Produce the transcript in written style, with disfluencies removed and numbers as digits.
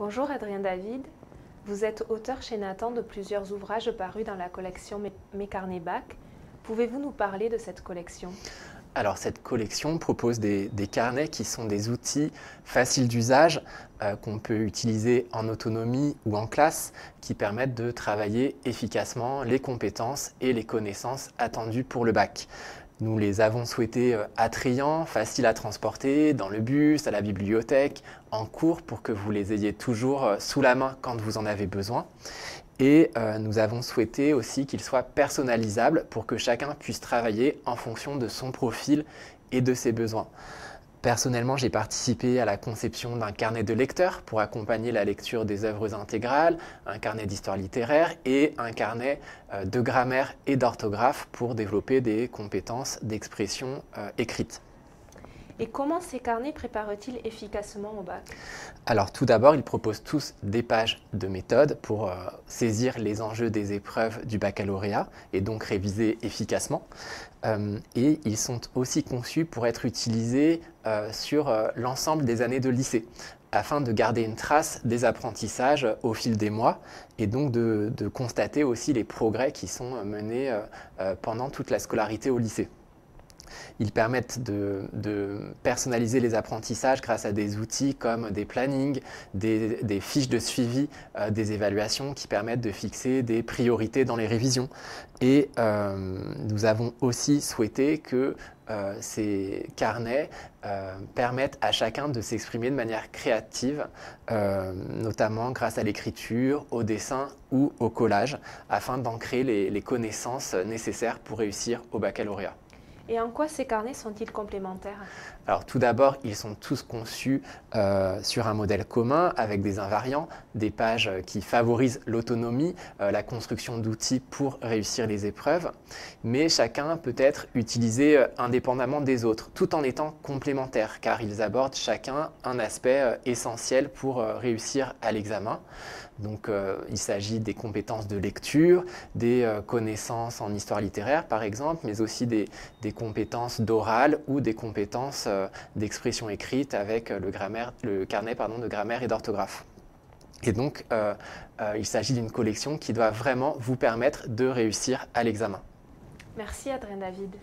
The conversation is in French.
Bonjour Adrien David, vous êtes auteur chez Nathan de plusieurs ouvrages parus dans la collection Mes carnets bac. Pouvez-vous nous parler de cette collection? Alors cette collection propose des carnets qui sont des outils faciles d'usage qu'on peut utiliser en autonomie ou en classe qui permettent de travailler efficacement les compétences et les connaissances attendues pour le bac. Nous les avons souhaités attrayants, faciles à transporter, dans le bus, à la bibliothèque, en cours pour que vous les ayez toujours sous la main quand vous en avez besoin. Et nous avons souhaité aussi qu'ils soient personnalisables pour que chacun puisse travailler en fonction de son profil et de ses besoins. Personnellement, j'ai participé à la conception d'un carnet de lecteurs pour accompagner la lecture des œuvres intégrales, un carnet d'histoire littéraire et un carnet de grammaire et d'orthographe pour développer des compétences d'expression écrite. Et comment ces carnets préparent-ils efficacement au bac? Alors tout d'abord, ils proposent tous des pages de méthode pour saisir les enjeux des épreuves du baccalauréat et donc réviser efficacement. Et ils sont aussi conçus pour être utilisés sur l'ensemble des années de lycée afin de garder une trace des apprentissages au fil des mois et donc de constater aussi les progrès qui sont menés pendant toute la scolarité au lycée. Ils permettent de personnaliser les apprentissages grâce à des outils comme des plannings, des fiches de suivi, des évaluations qui permettent de fixer des priorités dans les révisions. Et nous avons aussi souhaité que ces carnets permettent à chacun de s'exprimer de manière créative, notamment grâce à l'écriture, au dessin ou au collage, afin d'ancrer les connaissances nécessaires pour réussir au baccalauréat. Et en quoi ces carnets sont-ils complémentaires? Alors tout d'abord, ils sont tous conçus sur un modèle commun avec des invariants, des pages qui favorisent l'autonomie, la construction d'outils pour réussir les épreuves, mais chacun peut être utilisé indépendamment des autres, tout en étant complémentaires, car ils abordent chacun un aspect essentiel pour réussir à l'examen. Donc il s'agit des compétences de lecture, des connaissances en histoire littéraire par exemple, mais aussi des compétences d'oral ou des compétences d'expression écrite avec le carnet de grammaire et d'orthographe. Et donc il s'agit d'une collection qui doit vraiment vous permettre de réussir à l'examen. Merci Adrien David.